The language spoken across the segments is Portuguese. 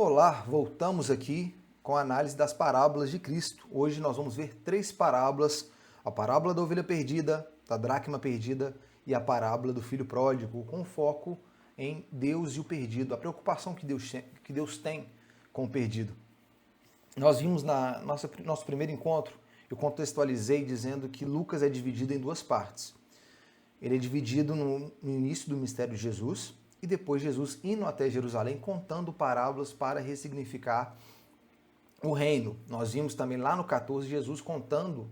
Olá, voltamos aqui com a análise das parábolas de Cristo. Hoje nós vamos ver três parábolas: a parábola da ovelha perdida, da dracma perdida e a parábola do filho pródigo, com foco em Deus e o perdido, a preocupação que Deus tem com o perdido. Nós vimos nosso primeiro encontro, eu contextualizei dizendo que Lucas é dividido em duas partes. Ele é dividido no início do mistério de Jesus e depois Jesus indo até Jerusalém contando parábolas para ressignificar o reino. Nós vimos também lá no 14 Jesus contando,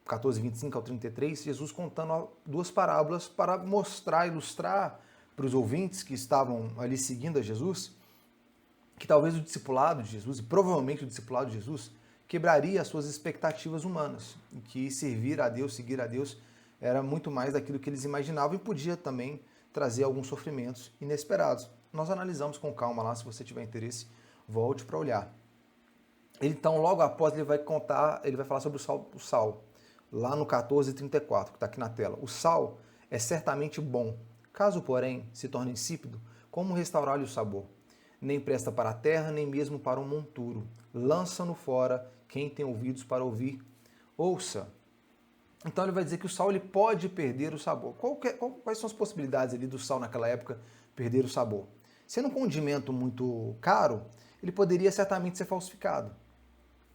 14, 25 ao 33, Jesus contando duas parábolas para mostrar, ilustrar para os ouvintes que estavam ali seguindo a Jesus, que talvez o discipulado de Jesus, e provavelmente o discipulado de Jesus, quebraria as suas expectativas humanas, e que servir a Deus, seguir a Deus, era muito mais daquilo que eles imaginavam e podia também trazer alguns sofrimentos inesperados. Nós analisamos com calma lá, se você tiver interesse, volte para olhar. Então, logo após, ele vai falar sobre o sal, lá no 14:34, que está aqui na tela. O sal é certamente bom, caso, porém, se torne insípido, como restaurar-lhe o sabor? Nem presta para a terra, nem mesmo para um monturo. Lança-no fora, quem tem ouvidos para ouvir, ouça. Então ele vai dizer que o sal ele pode perder o sabor. Quais são as possibilidades ali do sal naquela época perder o sabor? Sendo um condimento muito caro, ele poderia certamente ser falsificado.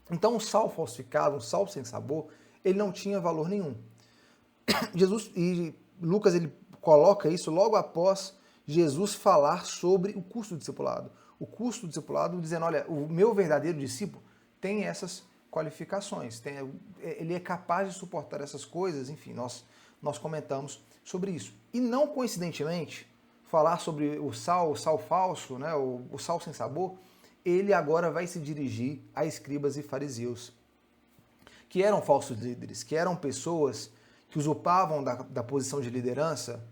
Então o sal falsificado, um sal sem sabor, ele não tinha valor nenhum. Jesus e Lucas ele coloca isso logo após Jesus falar sobre o custo do discipulado. O custo do discipulado dizendo, olha, o meu verdadeiro discípulo tem essas qualificações, ele é capaz de suportar essas coisas, enfim, nós comentamos sobre isso. E não coincidentemente, falar sobre o sal falso, né, o sal sem sabor, ele agora vai se dirigir a escribas e fariseus, que eram falsos líderes, que eram pessoas que usurpavam da posição de liderança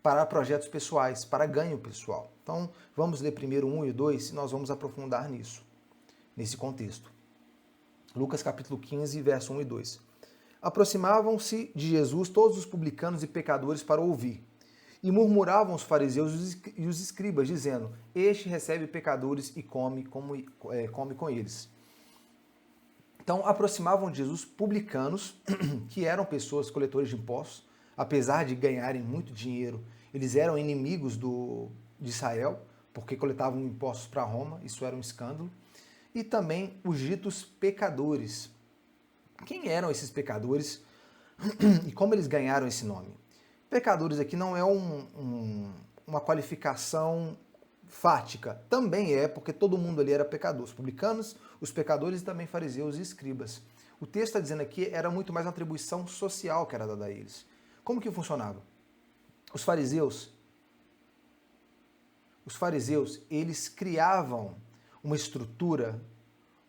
para projetos pessoais, para ganho pessoal. Então, vamos ler primeiro 1 e 2 e nós vamos aprofundar nisso, nesse contexto. Lucas capítulo 15, verso 1 e 2. Aproximavam-se de Jesus todos os publicanos e pecadores para ouvir. E murmuravam os fariseus e os escribas, dizendo, este recebe pecadores e come com eles. Então, aproximavam de Jesus publicanos, que eram pessoas coletores de impostos, apesar de ganharem muito dinheiro, eles eram inimigos de Israel, porque coletavam impostos para Roma, isso era um escândalo. E também os ditos pecadores. Quem eram esses pecadores e como eles ganharam esse nome? Pecadores aqui não é uma qualificação fática. Também é, porque todo mundo ali era pecador. Os publicanos, os pecadores e também fariseus e escribas. O texto está dizendo aqui era muito mais uma atribuição social que era dada a eles. Como que funcionava? Os fariseus, eles criavam uma estrutura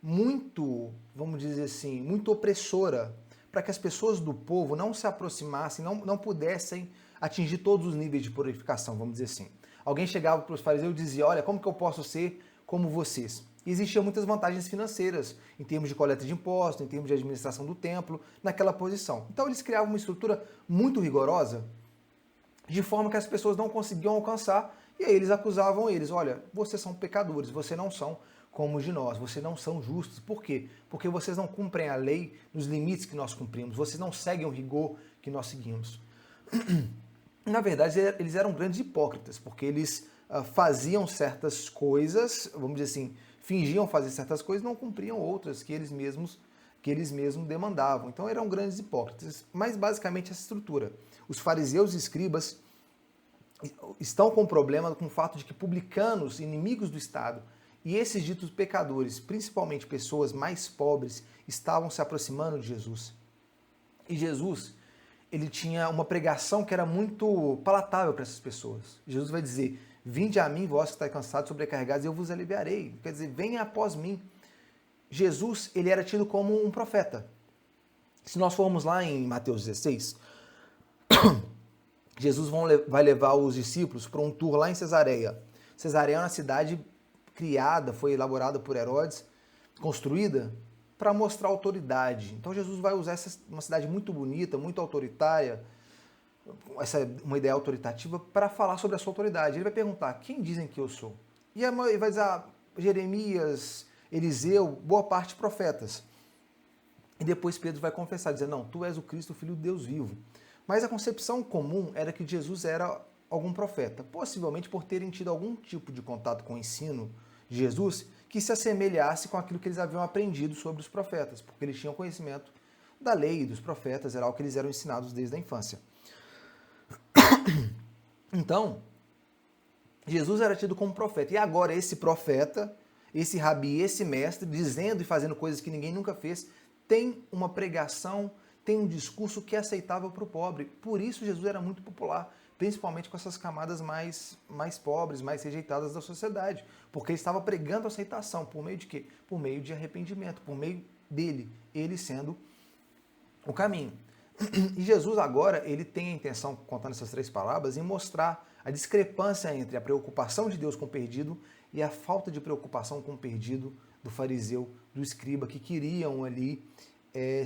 muito, vamos dizer assim, muito opressora, para que as pessoas do povo não se aproximassem, não pudessem atingir todos os níveis de purificação, vamos dizer assim. Alguém chegava para os fariseus e dizia, olha, como que eu posso ser como vocês? E existiam muitas vantagens financeiras, em termos de coleta de impostos, em termos de administração do templo, naquela posição. Então eles criavam uma estrutura muito rigorosa, de forma que as pessoas não conseguiam alcançar, e aí eles acusavam eles, olha, vocês são pecadores, vocês não são como de nós, vocês não são justos. Por quê? Porque vocês não cumprem a lei nos limites que nós cumprimos, vocês não seguem o rigor que nós seguimos. Na verdade, eles eram grandes hipócritas, porque eles faziam certas coisas, vamos dizer assim, fingiam fazer certas coisas, não cumpriam outras que eles mesmos demandavam. Então eram grandes hipócritas. Mas basicamente essa estrutura. Os fariseus e escribas estão com problema com o fato de que publicanos, inimigos do Estado, e esses ditos pecadores, principalmente pessoas mais pobres, estavam se aproximando de Jesus. E Jesus, ele tinha uma pregação que era muito palatável para essas pessoas. Jesus vai dizer, vinde a mim, vós que estáis cansados, sobrecarregados, e eu vos aliviarei. Quer dizer, venha após mim. Jesus, ele era tido como um profeta. Se nós formos lá em Mateus 16, Jesus vai levar os discípulos para um tour lá em Cesareia. Cesareia é uma cidade criada, foi elaborada por Herodes, construída para mostrar autoridade. Então Jesus vai usar uma cidade muito bonita, muito autoritária, uma ideia autoritativa, para falar sobre a sua autoridade. Ele vai perguntar, quem dizem que eu sou? E vai dizer, Jeremias, Eliseu, boa parte profetas. E depois Pedro vai confessar, dizendo, não, tu és o Cristo, o Filho de Deus vivo. Mas a concepção comum era que Jesus era algum profeta, possivelmente por terem tido algum tipo de contato com o ensino de Jesus que se assemelhasse com aquilo que eles haviam aprendido sobre os profetas, porque eles tinham conhecimento da lei e dos profetas, era algo que eles eram ensinados desde a infância. Então, Jesus era tido como profeta, e agora esse profeta, esse rabi, esse mestre, dizendo e fazendo coisas que ninguém nunca fez, tem uma pregação, tem um discurso que é aceitável para o pobre. Por isso Jesus era muito popular, principalmente com essas camadas mais pobres, mais rejeitadas da sociedade, porque ele estava pregando aceitação, por meio de quê? Por meio de arrependimento, por meio dele, ele sendo o caminho. E Jesus agora, ele tem a intenção, contando essas 3 parábolas, em mostrar a discrepância entre a preocupação de Deus com o perdido e a falta de preocupação com o perdido do fariseu, do escriba, que queriam ali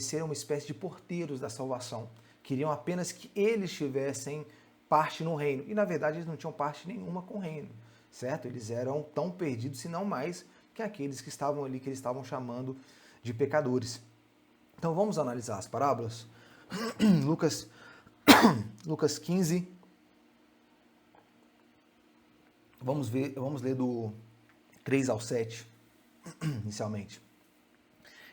ser uma espécie de porteiros da salvação. Queriam apenas que eles tivessem parte no reino. E, na verdade, eles não tinham parte nenhuma com o reino, certo? Eles eram tão perdidos, se não mais, que aqueles que estavam ali, que eles estavam chamando de pecadores. Então, vamos analisar as parábolas. Lucas 15. Vamos ler do 3 ao 7, inicialmente.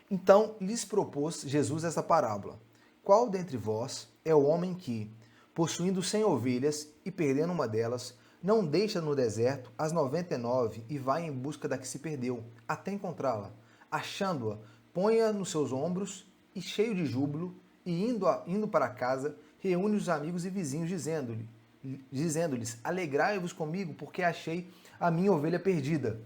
Então lhes propôs Jesus essa parábola. Qual dentre vós é o homem que, possuindo 100 ovelhas e perdendo uma delas, não deixa no deserto as 99 e vai em busca da que se perdeu, até encontrá-la? Achando-a, põe-a nos seus ombros e, cheio de júbilo, e indo para casa, reúne os amigos e vizinhos, dizendo-lhes, alegrai-vos comigo, porque achei a minha ovelha perdida.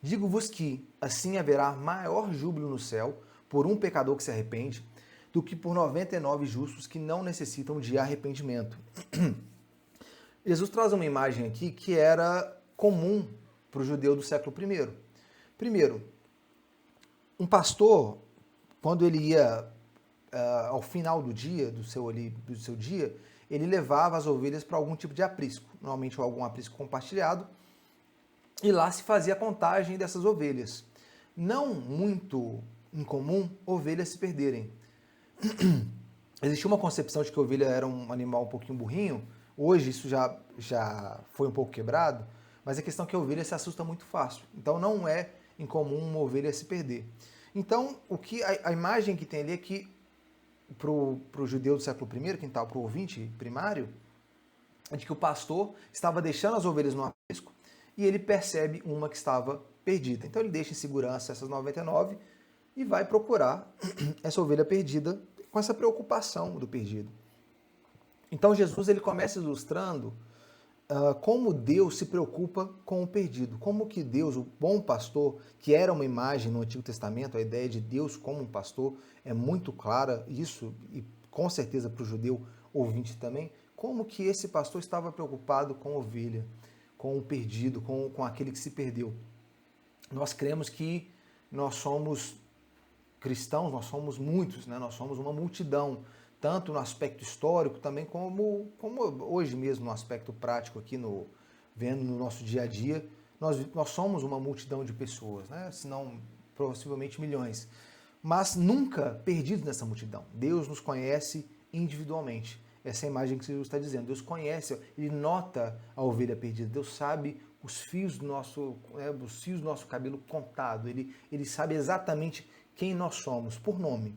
Digo-vos que assim haverá maior júbilo no céu por um pecador que se arrepende, do que por 99 justos que não necessitam de arrependimento. Jesus traz uma imagem aqui que era comum para o judeu do século I. Primeiro, um pastor, quando ele ia ao final do dia, do seu dia, ele levava as ovelhas para algum tipo de aprisco, normalmente algum aprisco compartilhado, e lá se fazia a contagem dessas ovelhas. Não muito incomum ovelhas se perderem. Existia uma concepção de que a ovelha era um animal um pouquinho burrinho, hoje isso já foi um pouco quebrado, mas a questão é que a ovelha se assusta muito fácil, então não é incomum uma ovelha se perder. Então, a imagem que tem ali é que para o judeu do século I, quem está para o ouvinte primário, é de que o pastor estava deixando as ovelhas no aprisco e ele percebe uma que estava perdida. Então ele deixa em segurança essas 99 e vai procurar essa ovelha perdida com essa preocupação do perdido. Então Jesus ele começa ilustrando como Deus se preocupa com o perdido, como que Deus, o bom pastor, que era uma imagem no Antigo Testamento, a ideia de Deus como um pastor é muito clara, isso, e com certeza para o judeu ouvinte também, como que esse pastor estava preocupado com a ovelha, com o perdido, com aquele que se perdeu. Nós cremos que nós somos cristãos, nós somos muitos, né? Nós somos uma multidão, tanto no aspecto histórico também como hoje mesmo no aspecto prático aqui vendo no nosso dia a dia, nós somos uma multidão de pessoas, né? Se não possivelmente milhões, mas nunca perdidos nessa multidão. Deus nos conhece individualmente. Essa é a imagem que Jesus está dizendo. Deus conhece, ele nota a ovelha perdida. Deus sabe os fios do nosso cabelo contado. Ele sabe exatamente quem nós somos, por nome.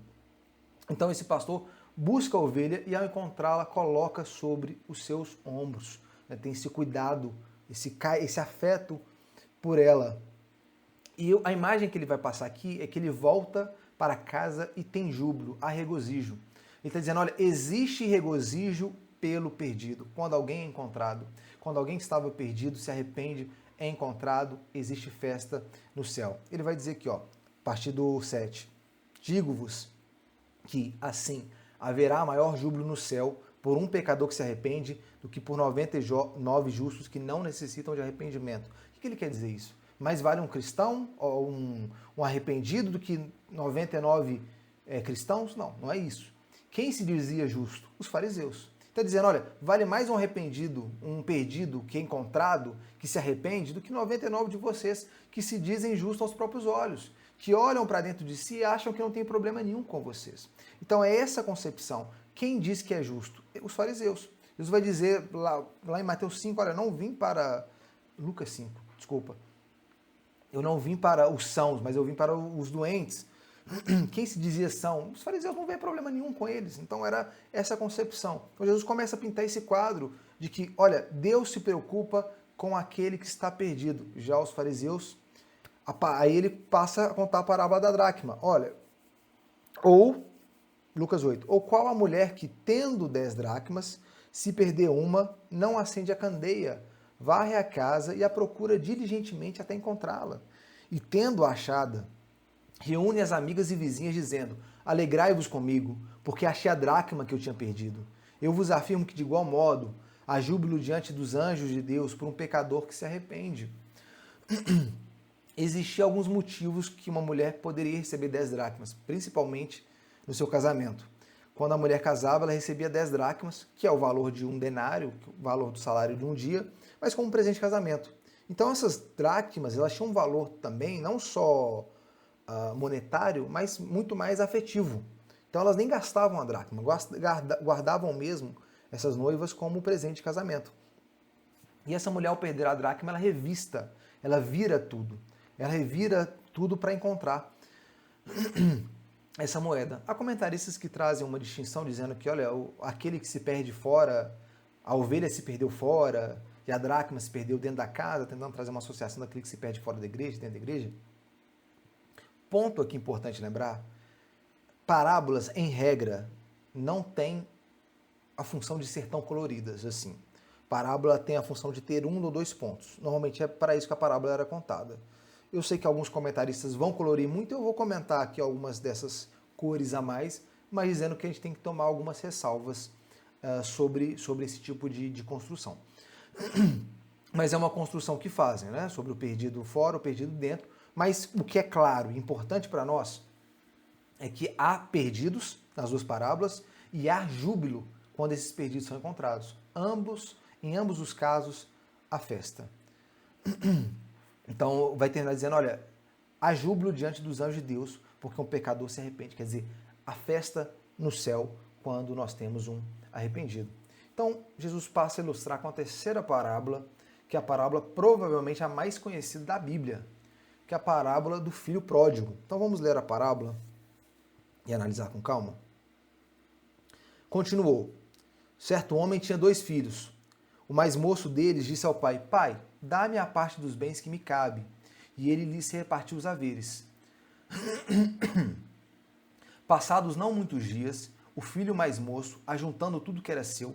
Então esse pastor busca a ovelha e ao encontrá-la coloca sobre os seus ombros. Tem esse cuidado, esse afeto por ela. E a imagem que ele vai passar aqui é que ele volta para casa e tem júbilo, há regozijo. Ele está dizendo, olha, existe regozijo pelo perdido. Quando alguém é encontrado, quando alguém que estava perdido se arrepende, é encontrado, existe festa no céu. Ele vai dizer aqui, ó, a partir do 7. Digo-vos que, assim, haverá maior júbilo no céu por um pecador que se arrepende do que por 99 justos que não necessitam de arrependimento. O que ele quer dizer isso? Mais vale um cristão ou um arrependido do que 99 cristãos? Não, não é isso. Quem se dizia justo? Os fariseus. Está dizendo, olha, vale mais um arrependido, um perdido que é encontrado, que se arrepende, do que 99 de vocês que se dizem justos aos próprios olhos, que olham para dentro de si e acham que não tem problema nenhum com vocês. Então é essa concepção. Quem diz que é justo? Os fariseus. Jesus vai dizer lá em Mateus 5, olha, não vim para... Lucas 5, desculpa. Eu não vim para os sãos, mas eu vim para os doentes. Quem se dizia são? Os fariseus não vê problema nenhum com eles. Então era essa concepção. Então Jesus começa a pintar esse quadro de que, olha, Deus se preocupa com aquele que está perdido. Já os fariseus, aí ele passa a contar a parábola da dracma. Olha, ou, Lucas 8, ou qual a mulher que, tendo 10 dracmas, se perder uma, não acende a candeia, varre a casa e a procura diligentemente até encontrá-la. E tendo achada, reúne as amigas e vizinhas dizendo, alegrai-vos comigo, porque achei a dracma que eu tinha perdido. Eu vos afirmo que de igual modo, há júbilo diante dos anjos de Deus por um pecador que se arrepende. Existiam alguns motivos que uma mulher poderia receber 10 dracmas, principalmente no seu casamento. Quando a mulher casava, ela recebia 10 dracmas, que é o valor de um denário, o valor do salário de um dia, mas como um presente de casamento. Então essas dracmas, elas tinham um valor também, não só monetário, mas muito mais afetivo. Então elas nem gastavam a dracma, guardavam mesmo essas noivas como presente de casamento. E essa mulher, ao perder a dracma, ela revista, ela vira tudo. Ela revira tudo para encontrar essa moeda. Há comentaristas que trazem uma distinção dizendo que, olha, aquele que se perde fora, a ovelha se perdeu fora e a dracma se perdeu dentro da casa, tentando trazer uma associação daquele que se perde fora da igreja, dentro da igreja. Ponto aqui importante lembrar, parábolas, em regra, não têm a função de ser tão coloridas assim. Parábola tem a função de ter um ou dois pontos. Normalmente é para isso que a parábola era contada. Eu sei que alguns comentaristas vão colorir muito, eu vou comentar aqui algumas dessas cores a mais, mas dizendo que a gente tem que tomar algumas ressalvas sobre esse tipo de construção. Mas é uma construção que fazem, né? Sobre o perdido fora, o perdido dentro. Mas o que é claro e importante para nós é que há perdidos nas duas parábolas e há júbilo quando esses perdidos são encontrados. Em ambos os casos, há festa. Então vai terminar dizendo, olha, há júbilo diante dos anjos de Deus, porque um pecador se arrepende. Quer dizer, a festa no céu quando nós temos um arrependido. Então, Jesus passa a ilustrar com a terceira parábola, que é a parábola provavelmente a mais conhecida da Bíblia, que é a parábola do filho pródigo. Então vamos ler a parábola e analisar com calma. Continuou. Certo homem tinha 2 filhos. O mais moço deles disse ao pai, pai, dá-me a parte dos bens que me cabe. E ele lhes repartiu os haveres. Passados não muitos dias, o filho mais moço, ajuntando tudo que era seu,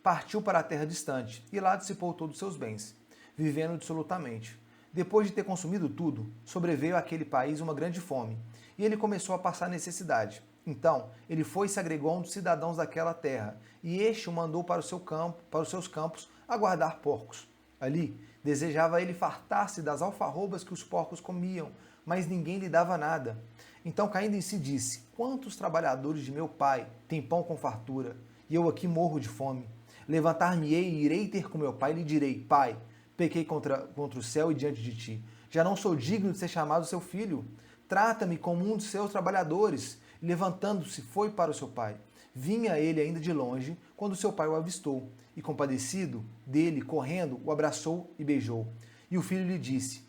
partiu para a terra distante e lá dissipou todos os seus bens, vivendo dissolutamente. Depois de ter consumido tudo, sobreveio àquele país uma grande fome, e ele começou a passar necessidade. Então, ele foi e se agregou a um dos cidadãos daquela terra, e este o mandou para os seus campos a guardar porcos. Ali, desejava ele fartar-se das alfarrobas que os porcos comiam, mas ninguém lhe dava nada. Então, caindo em si, disse, quantos trabalhadores de meu pai têm pão com fartura, e eu aqui morro de fome? Levantar-me-ei e irei ter com meu pai, e lhe direi, pai, pequei contra o céu e diante de ti. Já não sou digno de ser chamado seu filho. Trata-me como um dos seus trabalhadores. Levantando-se, foi para o seu pai. Vinha ele ainda de longe, quando seu pai o avistou. E compadecido dele, correndo, o abraçou e beijou. E o filho lhe disse,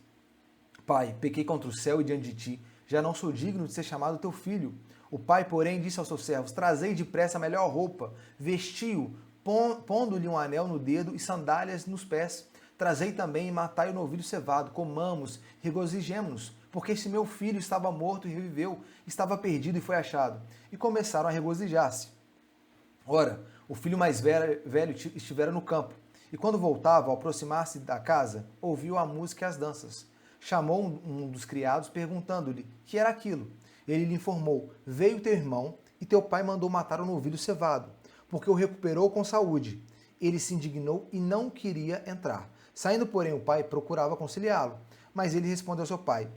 pai, pequei contra o céu e diante de ti. Já não sou digno de ser chamado teu filho. O pai, porém, disse aos seus servos, trazei depressa a melhor roupa. Vestiu, pondo-lhe um anel no dedo e sandálias nos pés. Trazei também e matai o novilho cevado, comamos, regozijemo-nos, porque este meu filho estava morto e reviveu, estava perdido e foi achado. E começaram a regozijar-se. Ora, o filho mais velho estivera no campo, e quando voltava, ao aproximar-se da casa, ouviu a música e as danças. Chamou um dos criados, perguntando-lhe que era aquilo. Ele lhe informou, veio teu irmão, e teu pai mandou matar o novilho cevado, porque o recuperou com saúde. Ele se indignou e não queria entrar. Saindo, porém, o pai procurava conciliá-lo, mas ele respondeu ao seu pai,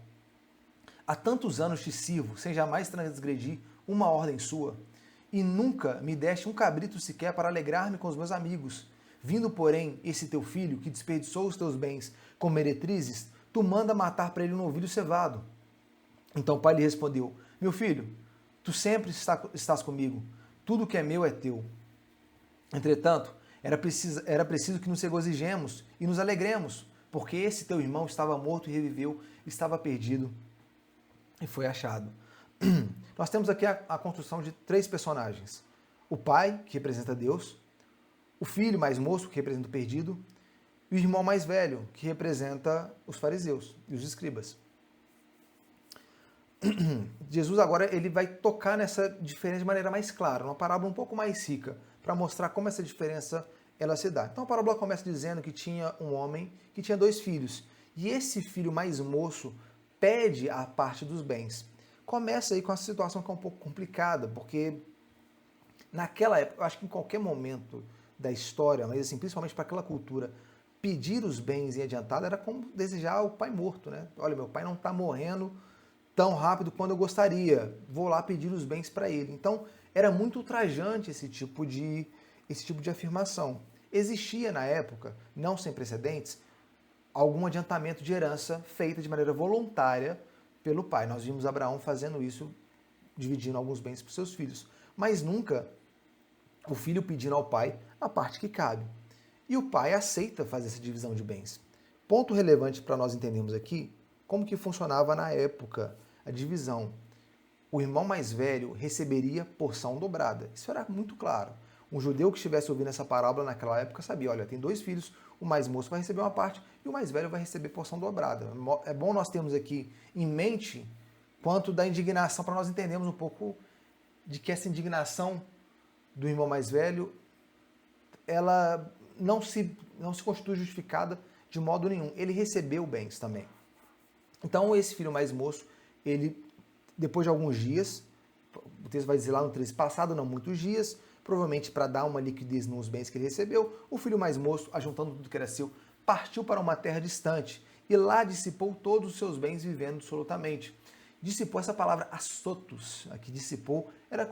há tantos anos te sirvo, sem jamais transgredir uma ordem sua, e nunca me deste um cabrito sequer para alegrar-me com os meus amigos. Vindo, porém, esse teu filho, que desperdiçou os teus bens com meretrizes, tu manda matar para ele um novilho cevado. Então o pai lhe respondeu: meu filho, tu sempre estás comigo, tudo que é meu é teu. Entretanto, era preciso que nos regozijemos e nos alegremos, porque esse teu irmão estava morto e reviveu, estava perdido e foi achado. Nós temos aqui a construção de três personagens. O pai, que representa Deus, o filho mais moço, que representa o perdido, e o irmão mais velho, que representa os fariseus e os escribas. Jesus agora ele vai tocar nessa diferença de maneira mais clara, uma parábola um pouco mais rica, para mostrar como essa diferença ela se dá. Então a parábola começa dizendo que tinha um homem que tinha dois filhos, e esse filho mais moço pede a parte dos bens. Começa aí com uma situação que é um pouco complicada, porque naquela época, eu acho que em qualquer momento da história, mas assim, principalmente para aquela cultura, pedir os bens em adiantado era como desejar o pai morto, né? Olha, meu pai não está morrendo tão rápido quanto eu gostaria, vou lá pedir os bens para ele. Então, era muito ultrajante esse tipo de afirmação. Existia na época, não sem precedentes, algum adiantamento de herança feita de maneira voluntária pelo pai. Nós vimos Abraão fazendo isso, dividindo alguns bens para os seus filhos, mas nunca o filho pedindo ao pai a parte que cabe. E o pai aceita fazer essa divisão de bens. Ponto relevante para nós entendermos aqui como que funcionava na época a divisão. O irmão mais velho receberia porção dobrada. Isso era muito claro. Um judeu que estivesse ouvindo essa parábola naquela época sabia, olha, tem dois filhos, o mais moço vai receber uma parte e o mais velho vai receber porção dobrada. É bom nós termos aqui em mente quanto da indignação, para nós entendermos um pouco de que essa indignação do irmão mais velho, ela não se constitui justificada de modo nenhum. Ele recebeu bens também. Então esse filho mais moço, ele, depois de alguns dias, o texto vai dizer lá no 13, passado não muitos dias, provavelmente para dar uma liquidez nos bens que ele recebeu, o filho mais moço, ajuntando tudo que era seu, partiu para uma terra distante e lá dissipou todos os seus bens vivendo absolutamente. Dissipou, essa palavra assotos, aqui dissipou, era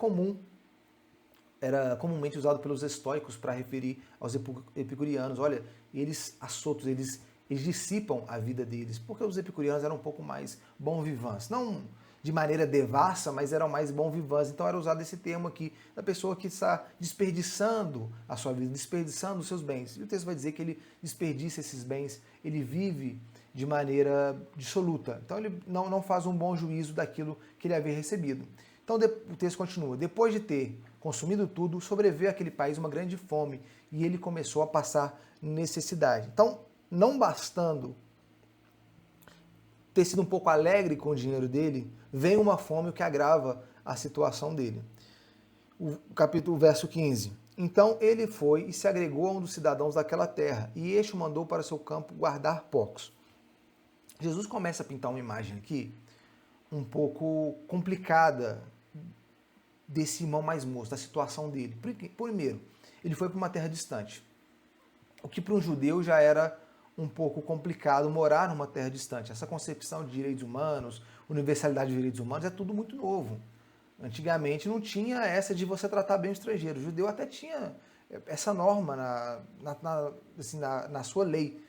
comumente usado pelos estoicos para referir aos epicurianos. Olha, eles assotos, eles dissipam a vida deles, porque os epicurianos eram um pouco mais bons-vivants, não de maneira devassa, mas eram mais bons-vivants. Então era usado esse termo aqui, da pessoa que está desperdiçando a sua vida, desperdiçando os seus bens. E o texto vai dizer que ele desperdiça esses bens, ele vive de maneira dissoluta. Então ele não faz um bom juízo daquilo que ele havia recebido. Então o texto continua, depois de ter consumido tudo, sobreveio àquele país uma grande fome e ele começou a passar necessidade. Então, não bastando ter sido um pouco alegre com o dinheiro dele, vem uma fome, o que agrava a situação dele. O verso 15. Então ele foi e se agregou a um dos cidadãos daquela terra, e este o mandou para seu campo guardar porcos. Jesus começa a pintar uma imagem aqui um pouco complicada desse irmão mais moço, da situação dele. Primeiro, ele foi para uma terra distante, o que para um judeu já era um pouco complicado morar numa terra distante. Essa concepção de direitos humanos, universalidade de direitos humanos, é tudo muito novo. Antigamente não tinha essa de você tratar bem o estrangeiro. O judeu até tinha essa norma na sua lei,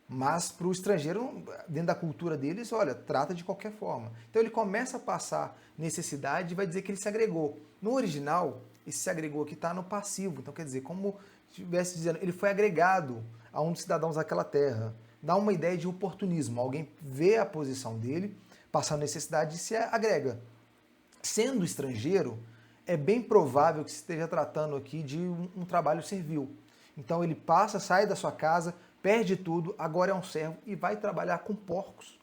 mas para o estrangeiro, dentro da cultura deles, olha, trata de qualquer forma. Então ele começa a passar necessidade e vai dizer que ele se agregou. No original, esse se agregou aqui está no passivo. Então quer dizer, como se estivesse dizendo, ele foi agregado a um dos cidadãos daquela terra. Dá uma ideia de oportunismo. Alguém vê a posição dele, passando necessidade e se agrega. Sendo estrangeiro, é bem provável que se esteja tratando aqui de um trabalho servil. Então ele passa, sai da sua casa, perde tudo, agora é um servo e vai trabalhar com porcos.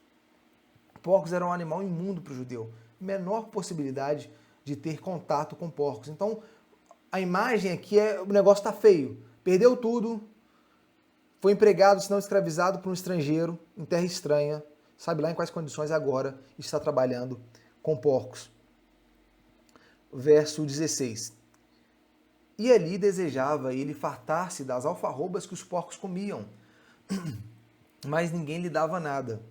Porcos eram um animal imundo para o judeu. Menor possibilidade de ter contato com porcos. Então, a imagem aqui é, o negócio está feio. Perdeu tudo, foi empregado, se não escravizado por um estrangeiro, em terra estranha, sabe lá em quais condições agora está trabalhando com porcos. Verso 16. E ali desejava ele fartar-se das alfarrobas que os porcos comiam, mas ninguém lhe dava nada.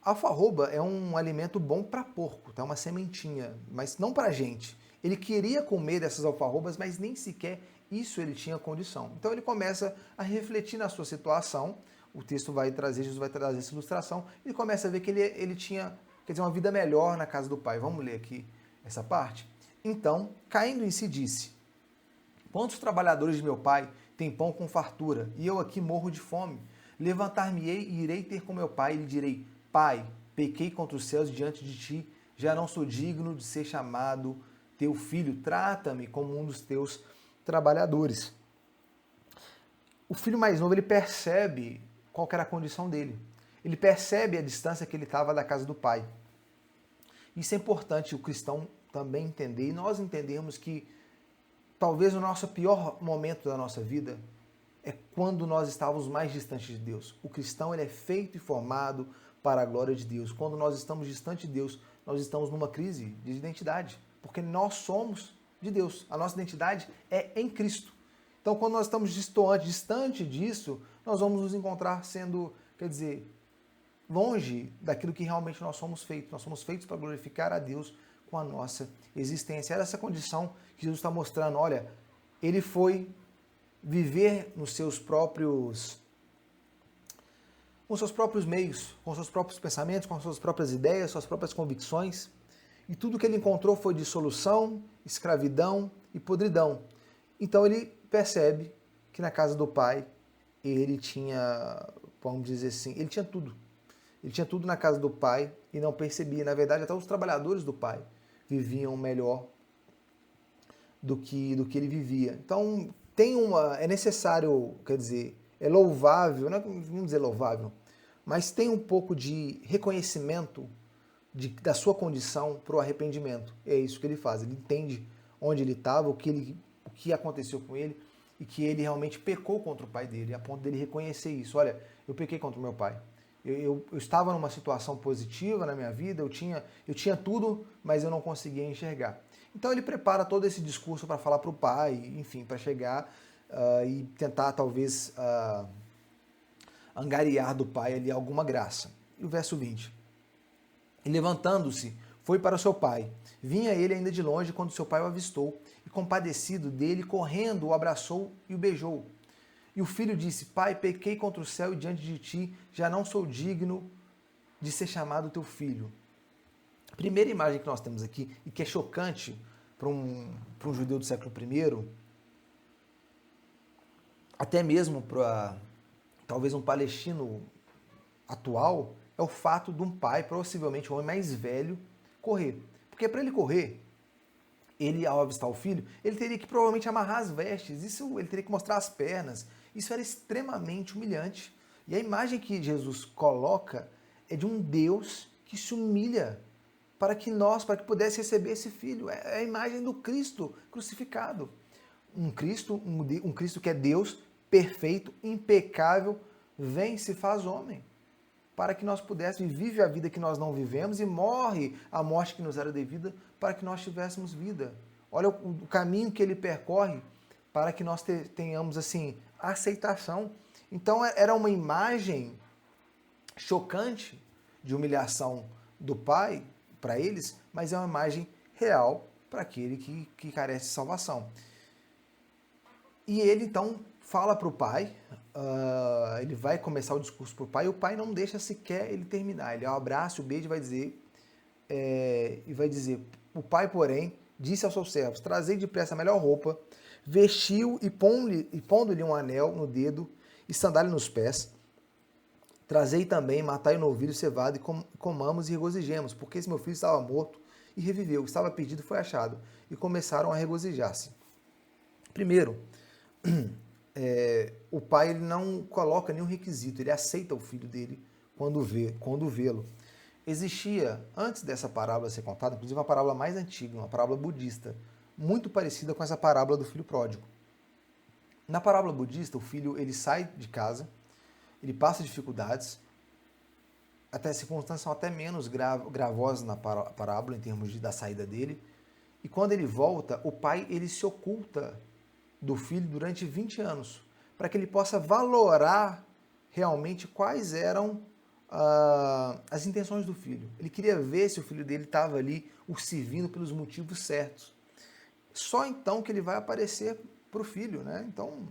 Alfarroba é um alimento bom para porco, tá? Uma sementinha, mas não para gente. Ele queria comer dessas alfarrobas, mas nem sequer isso ele tinha condição. Então ele começa a refletir na sua situação. O texto vai trazer, Jesus vai trazer essa ilustração. Ele começa a ver que ele tinha, quer dizer, uma vida melhor na casa do pai. Vamos ler aqui essa parte? Então, caindo em si, disse: quantos trabalhadores de meu pai têm pão com fartura, e eu aqui morro de fome? Levantar-me-ei e irei ter com meu pai, e lhe direi: Pai, pequei contra os céus diante de ti, já não sou digno de ser chamado teu filho, trata-me como um dos teus trabalhadores. O filho mais novo, ele percebe qual era a condição dele. Ele percebe a distância que ele estava da casa do pai. Isso é importante o cristão também entender, e nós entendermos que talvez o nosso pior momento da nossa vida é quando nós estávamos mais distantes de Deus. O cristão, ele é feito e formado para a glória de Deus. Quando nós estamos distante de Deus, nós estamos numa crise de identidade, porque nós somos de Deus. A nossa identidade é em Cristo. Então, quando nós estamos distante disso, nós vamos nos encontrar sendo, quer dizer, longe daquilo que realmente nós somos feitos. Nós somos feitos para glorificar a Deus com a nossa existência. Era essa condição que Jesus está mostrando. Olha, ele foi viver com seus próprios meios, com seus próprios pensamentos, com suas próprias ideias, suas próprias convicções. E tudo que ele encontrou foi dissolução, escravidão e podridão. Então ele percebe que na casa do pai ele tinha, vamos dizer assim, ele tinha tudo. Ele tinha tudo na casa do pai e não percebia. Na verdade, até os trabalhadores do pai viviam melhor do que ele vivia. Então, é necessário, quer dizer, é louvável, não vamos dizer louvável, mas tem um pouco de reconhecimento da sua condição para o arrependimento. É isso que ele faz. Ele entende onde ele estava, o que aconteceu com ele e que ele realmente pecou contra o pai dele, a ponto dele reconhecer isso. Olha, eu pequei contra o meu pai. Eu estava numa situação positiva na minha vida, eu tinha tudo, mas eu não conseguia enxergar. Então ele prepara todo esse discurso para falar para o pai, enfim, para chegar e tentar talvez angariar do pai ali alguma graça. E o verso 20. E levantando-se, foi para o seu pai. Vinha ele ainda de longe quando seu pai o avistou, e compadecido dele, correndo, o abraçou e o beijou. E o filho disse: Pai, pequei contra o céu e diante de ti, já não sou digno de ser chamado teu filho. A primeira imagem que nós temos aqui, e que é chocante para um judeu do século I, até mesmo para talvez um palestino atual, é o fato de um pai, possivelmente um homem mais velho, correr. Porque para ele correr, ele, ao avistar o filho, ele teria que provavelmente amarrar as vestes, ele teria que mostrar as pernas. Isso era extremamente humilhante. E a imagem que Jesus coloca é de um Deus que se humilha para que pudesse receber esse filho. É a imagem do Cristo crucificado. Um Cristo que é Deus, perfeito, impecável, vem e se faz homem, para que nós pudéssemos, vive a vida que nós não vivemos e morre a morte que nos era devida para que nós tivéssemos vida. Olha o caminho que ele percorre para que nós tenhamos assim aceitação. Então era uma imagem chocante de humilhação do pai para eles, mas é uma imagem real para aquele que carece de salvação. E ele então fala para o pai, ele vai começar o discurso para o pai, e o pai não deixa sequer ele terminar. Ele abraça o beijo e vai dizer, o pai, porém, disse aos seus servos: trazei depressa a melhor roupa, vestiu e pondo-lhe um anel no dedo e sandália nos pés. Trazei também, matai o novilho cevado e comamos e regozijemos, porque esse meu filho estava morto e reviveu, estava perdido e foi achado. E começaram a regozijar-se. Primeiro, o pai ele não coloca nenhum requisito, ele aceita o filho dele quando vê-lo. Existia, antes dessa parábola ser contada, inclusive uma parábola mais antiga, uma parábola budista, muito parecida com essa parábola do filho pródigo. Na parábola budista, o filho ele sai de casa, ele passa dificuldades, até circunstâncias são até menos gravosas na parábola em termos da saída dele, e quando ele volta, o pai ele se oculta do filho durante 20 anos, para que ele possa valorar realmente quais eram as intenções do filho. Ele queria ver se o filho dele estava ali o servindo pelos motivos certos. só então que ele vai aparecer para o filho, né? Então,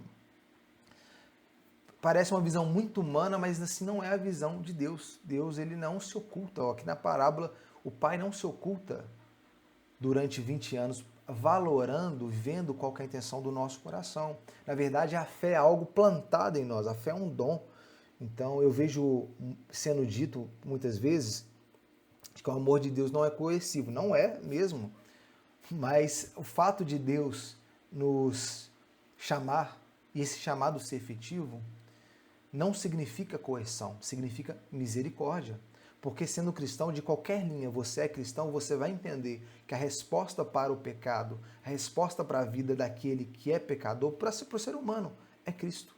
parece uma visão muito humana, mas assim não é a visão de Deus. Deus, ele não se oculta. Ó, aqui na parábola, o pai não se oculta durante 20 anos, valorando, vendo qual que é a intenção do nosso coração. Na verdade, a fé é algo plantado em nós, a fé é um dom. Então, eu vejo sendo dito muitas vezes que o amor de Deus não é coercivo. Não é mesmo, mas o fato de Deus nos chamar, e esse chamado ser efetivo, não significa coerção, significa misericórdia. Porque sendo cristão, de qualquer linha você é cristão, você vai entender que a resposta para o pecado, a resposta para a vida daquele que é pecador, para o ser humano, é Cristo.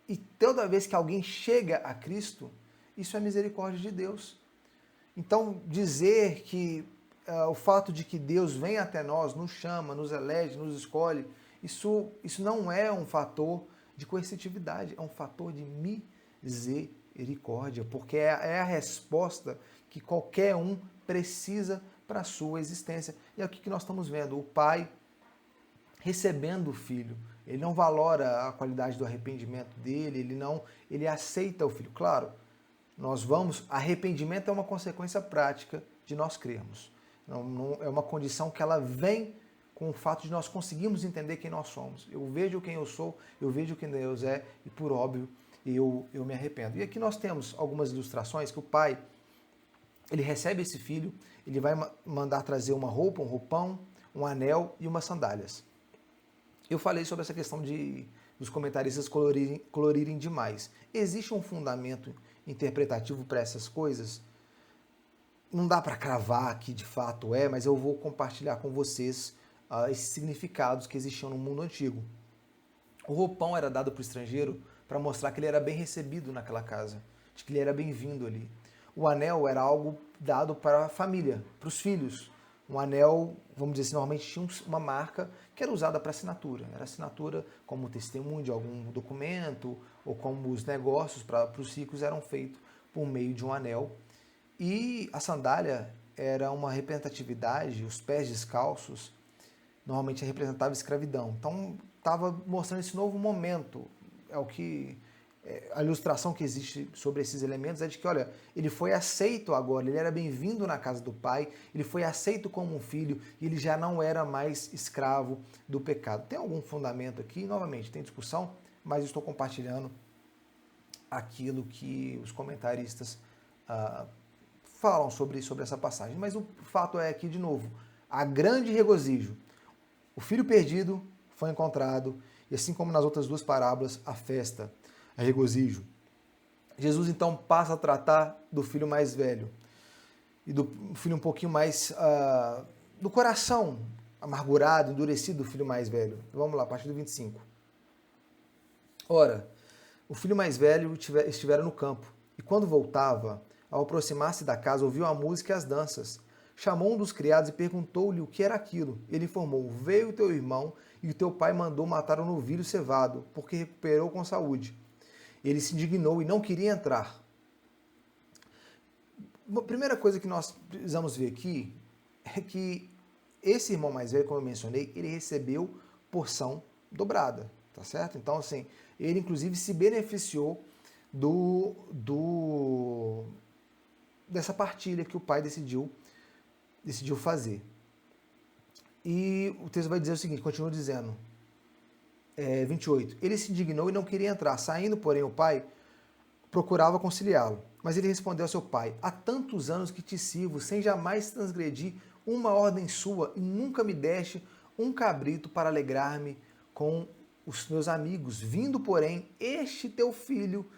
E toda vez que alguém chega a Cristo, isso é misericórdia de Deus. Então, dizer que o fato de que Deus vem até nós, nos chama, nos elege, nos escolhe, isso não é um fator de coercitividade, é um fator de misericórdia, porque é a resposta que qualquer um precisa para a sua existência. E é o que nós estamos vendo, o pai recebendo o filho. Ele não valora a qualidade do arrependimento dele, ele aceita o filho. Claro, arrependimento é uma consequência prática de nós crermos. Não é uma condição que ela vem com o fato de nós conseguirmos entender quem nós somos. Eu vejo quem eu sou, eu vejo quem Deus é, e por óbvio, eu me arrependo. E aqui nós temos algumas ilustrações que o pai, ele recebe esse filho, ele vai mandar trazer uma roupa, um roupão, um anel e umas sandálias. Eu falei sobre essa questão dos comentaristas colorirem demais. Existe um fundamento interpretativo para essas coisas? Não dá para cravar que de fato mas eu vou compartilhar com vocês esses significados que existiam no mundo antigo. O roupão era dado para o estrangeiro para mostrar que ele era bem recebido naquela casa, de que ele era bem-vindo ali. O anel era algo dado para a família, para os filhos. Um anel, vamos dizer assim, normalmente tinha uma marca que era usada para assinatura. Era assinatura como testemunho de algum documento, ou como os negócios para os ricos eram feitos por meio de um anel. E a sandália era uma representatividade, os pés descalços, normalmente representava escravidão. Então, estava mostrando esse novo momento. A ilustração que existe sobre esses elementos é de que, olha, ele foi aceito agora, ele era bem-vindo na casa do pai, ele foi aceito como um filho e ele já não era mais escravo do pecado. Tem algum fundamento aqui? Novamente, tem discussão, mas eu estou compartilhando aquilo que os comentaristas falam sobre essa passagem. Mas o fato é aqui, de novo, há grande regozijo. O filho perdido foi encontrado, e assim como nas outras duas parábolas, a festa, a regozijo. Jesus então passa a tratar do filho mais velho e do filho um pouquinho mais do coração amargurado, endurecido do filho mais velho. Vamos lá, a partir do 25. Ora, o filho mais velho estivera no campo, e quando voltava, ao aproximar-se da casa, ouviu a música e as danças. Chamou um dos criados e perguntou-lhe o que era aquilo. Ele informou: veio teu irmão e o teu pai mandou matar um novilho cevado, porque recuperou com saúde. Ele se indignou e não queria entrar. A primeira coisa que nós precisamos ver aqui é que esse irmão mais velho, como eu mencionei, ele recebeu porção dobrada, tá certo? Então, assim, ele inclusive se beneficiou dessa partilha que o pai decidiu fazer. E o texto vai dizer o seguinte, continua dizendo, 28. Ele se indignou e não queria entrar. Saindo, porém, o pai procurava conciliá-lo. Mas ele respondeu ao seu pai: há tantos anos que te sirvo, sem jamais transgredir uma ordem sua, e nunca me deste um cabrito para alegrar-me com os meus amigos. Vindo, porém, este teu filho,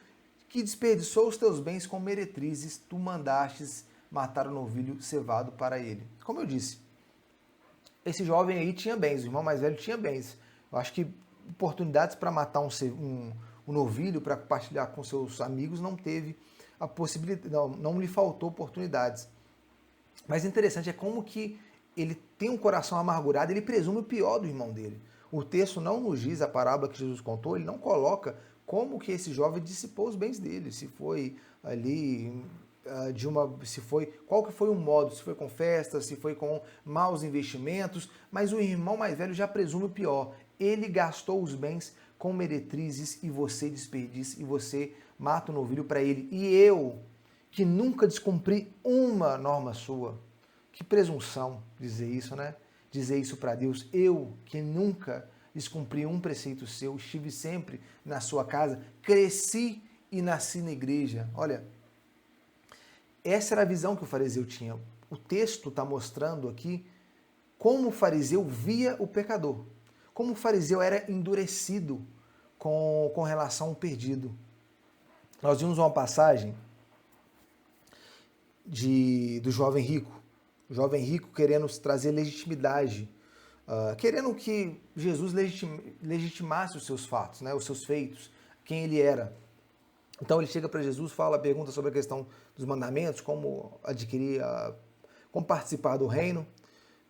que desperdiçou os teus bens com meretrizes, tu mandastes matar o novilho cevado para ele. Como eu disse, esse jovem aí tinha bens, o irmão mais velho tinha bens. Eu acho que oportunidades para matar um novilho, para compartilhar com seus amigos, não teve a possibilidade, não lhe faltou oportunidades. Mas interessante é como que ele tem um coração amargurado, ele presume o pior do irmão dele. O texto não nos diz, a parábola que Jesus contou, ele não coloca como que esse jovem dissipou os bens dele, se foi ali qual que foi o modo, se foi com festas, se foi com maus investimentos, mas o irmão mais velho já presume o pior. Ele gastou os bens com meretrizes e você desperdiça, e você mata o novilho para ele. E eu, que nunca descumpri uma norma sua, que presunção dizer isso, né? Dizer isso para Deus. Eu, que nunca descumpri um preceito seu, estive sempre na sua casa, cresci e nasci na igreja. Olha, essa era a visão que o fariseu tinha. O texto está mostrando aqui como o fariseu via o pecador, como o fariseu era endurecido com relação ao perdido. Nós vimos uma passagem do jovem rico, o jovem rico querendo trazer legitimidade, querendo que Jesus legitimasse os seus fatos, né, os seus feitos, quem ele era. Então ele chega para Jesus, pergunta sobre a questão dos mandamentos, como adquirir, como participar do reino,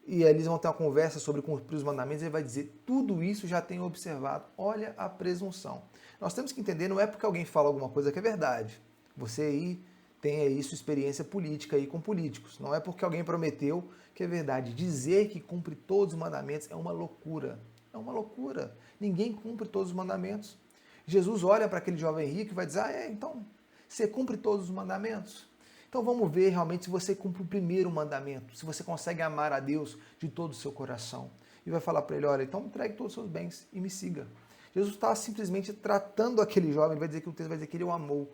e aí eles vão ter uma conversa sobre cumprir os mandamentos, e ele vai dizer, tudo isso já tenho observado. Olha a presunção. Nós temos que entender, não é porque alguém fala alguma coisa que é verdade. Você aí tem aí sua experiência política aí com políticos. Não é porque alguém prometeu que é verdade. Dizer que cumpre todos os mandamentos é uma loucura. É uma loucura. Ninguém cumpre todos os mandamentos. Jesus olha para aquele jovem rico e vai dizer, então, você cumpre todos os mandamentos? Então vamos ver realmente se você cumpre o primeiro mandamento, se você consegue amar a Deus de todo o seu coração. E vai falar para ele, olha, então entregue todos os seus bens e me siga. Jesus está simplesmente tratando aquele jovem, vai dizer que o texto vai dizer que ele o amou,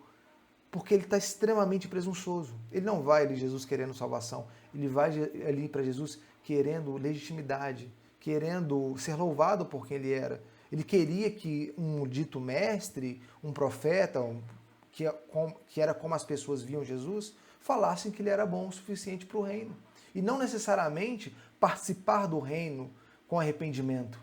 porque ele está extremamente presunçoso. Ele não vai ali, Jesus, querendo salvação, ele vai ali para Jesus querendo legitimidade, querendo ser louvado por quem ele era. Ele queria que um dito mestre, um profeta, que era como as pessoas viam Jesus, falassem que ele era bom o suficiente para o reino. E não necessariamente participar do reino com arrependimento.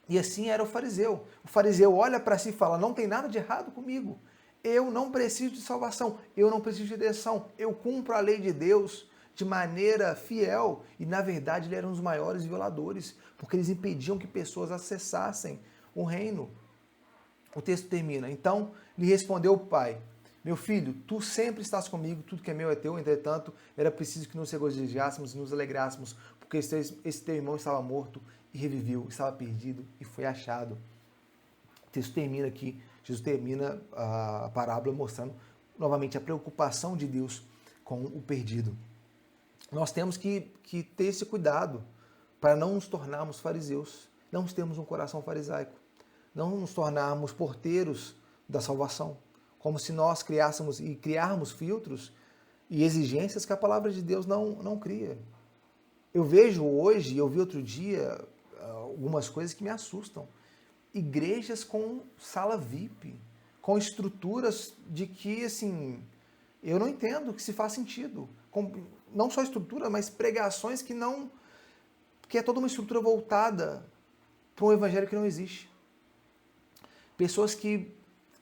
E assim era o fariseu. O fariseu olha para si e fala, não tem nada de errado comigo. Eu não preciso de salvação, eu não preciso de redenção. Eu cumpro a lei de Deus de maneira fiel. E na verdade ele era um dos maiores violadores, porque eles impediam que pessoas acessassem o reino. O texto termina, então lhe respondeu o pai, meu filho, tu sempre estás comigo, tudo que é meu é teu, entretanto, era preciso que nos regozijássemos e nos alegrássemos, porque esse teu irmão estava morto e reviveu, estava perdido e foi achado. O texto termina aqui, Jesus termina a parábola mostrando novamente a preocupação de Deus com o perdido. Nós temos que ter esse cuidado para não nos tornarmos fariseus, não termos um coração farisaico, não nos tornarmos porteiros da salvação, como se nós criarmos filtros e exigências que a palavra de Deus não cria. Eu vejo hoje, eu vi outro dia, algumas coisas que me assustam. Igrejas com sala VIP, com estruturas de que, assim, eu não entendo que se faz sentido. Não só estrutura, mas pregações que é toda uma estrutura voltada para um evangelho que não existe. Pessoas que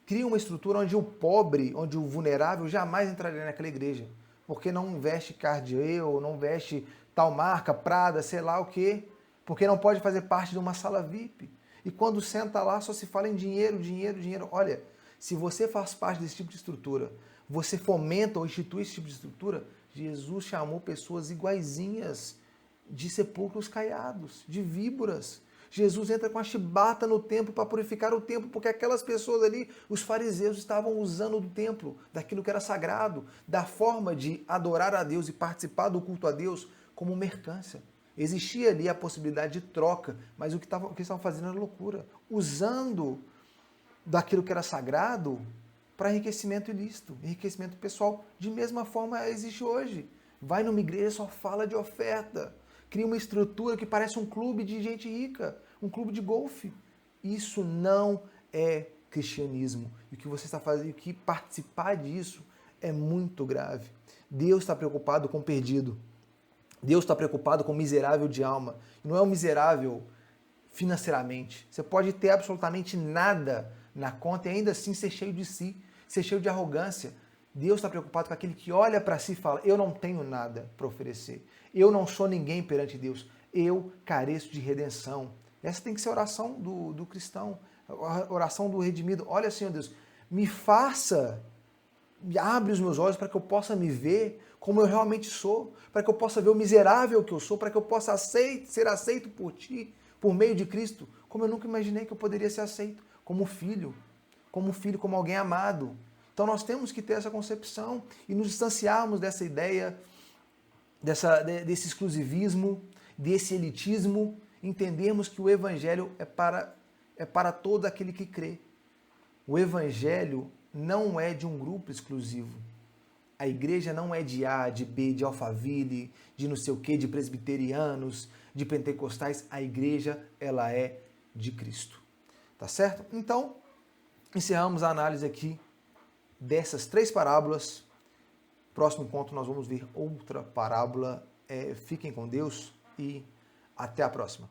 criam uma estrutura onde o pobre, onde o vulnerável jamais entraria naquela igreja, porque não veste Cartier, não veste tal marca, Prada, sei lá o quê, porque não pode fazer parte de uma sala VIP. E quando senta lá só se fala em dinheiro, dinheiro, dinheiro. Olha, se você faz parte desse tipo de estrutura, você fomenta ou institui esse tipo de estrutura, Jesus chamou pessoas iguaizinhas de sepulcros caiados, de víboras. Jesus entra com a chibata no templo para purificar o templo, porque aquelas pessoas ali, os fariseus, estavam usando do templo, daquilo que era sagrado, da forma de adorar a Deus e participar do culto a Deus como mercância. Existia ali a possibilidade de troca, mas o que estavam fazendo era loucura, usando daquilo que era sagrado para enriquecimento ilícito, enriquecimento pessoal. De mesma forma existe hoje. Vai numa igreja e só fala de oferta. Cria uma estrutura que parece um clube de gente rica, um clube de golfe. Isso não é cristianismo. E o que você está fazendo, e que participar disso é muito grave. Deus está preocupado com o perdido. Deus está preocupado com o miserável de alma. E não é um miserável financeiramente. Você pode ter absolutamente nada na conta e ainda assim ser cheio de si, ser cheio de arrogância. Deus está preocupado com aquele que olha para si e fala, eu não tenho nada para oferecer. Eu não sou ninguém perante Deus. Eu careço de redenção. Essa tem que ser a oração do cristão, a oração do redimido. Olha, Senhor Deus, me faça abre os meus olhos para que eu possa me ver como eu realmente sou, para que eu possa ver o miserável que eu sou, para que eu possa ser aceito por ti, por meio de Cristo, como eu nunca imaginei que eu poderia ser aceito, como filho, como alguém amado. Então nós temos que ter essa concepção e nos distanciarmos dessa ideia, desse exclusivismo, desse elitismo, entendermos que o Evangelho é para todo aquele que crê. O Evangelho não é de um grupo exclusivo. A igreja não é de A, de B, de Alphaville, de não sei o quê, de presbiterianos, de pentecostais. A igreja, ela é de Cristo. Tá certo? Então, encerramos a análise aqui dessas 3 parábolas. Próximo encontro nós vamos ver outra parábola. Fiquem com Deus e até a próxima.